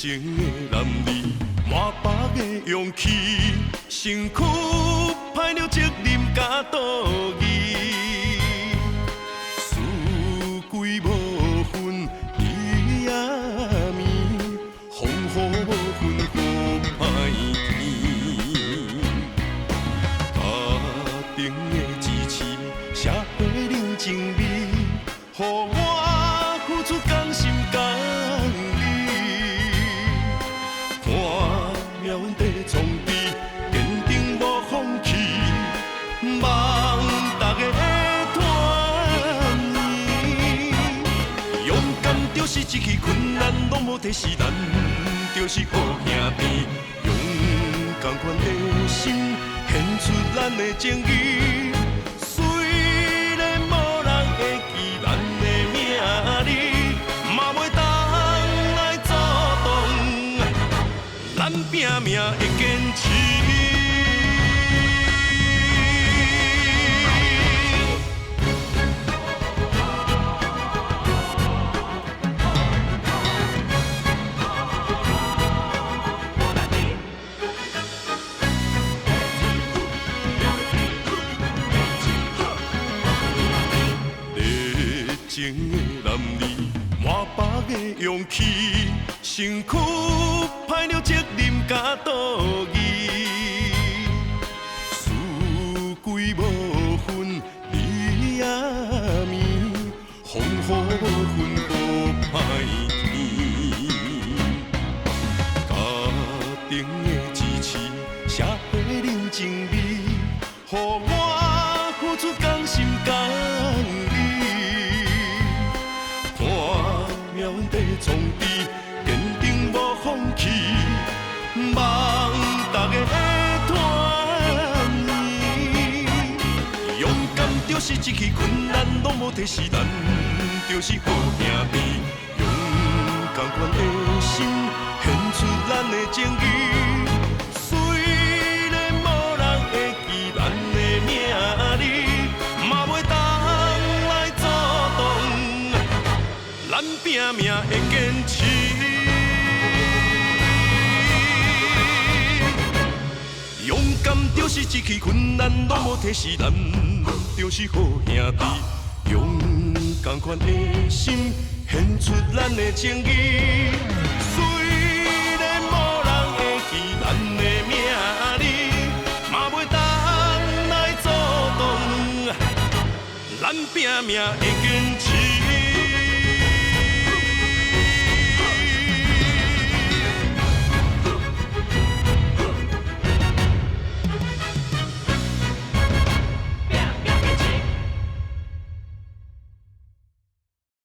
情的男儿，满腹的勇气，身躯派了责任甲道义，输鬼无分你也暝，风雨无分好歹天。家庭的支持，社会人情味，予我付出甘心甘意。看命运在创治，坚定无放弃，望大家会团圆。勇敢就是一起困难拢无提示，咱就是好兄弟。勇敢款的心，献出咱的情义。虽然无人会记咱的名字，嘛袂当来阻挡咱拼命的坚持。情的男儿，满腹的勇气，身躯派了责任甲道义，输鬼无分你也暝，风雨无分好歹天。家庭的支持，社会人情味，予我付出甘心甘意。命运在创治，坚定无放弃，望大家会团圆。勇敢就是一起困难拢无提示，咱就是好兄弟。勇敢款的心，献出咱的情义。虽然无人会记咱的名字，嘛袂当来阻挡咱拼命的坚持。勇敢就是一起困难拢无提示，咱就是好兄弟。勇敢款的心，献出咱的情义。虽然无人会记咱的名字，嘛袂当来阻挡咱拼命的坚持。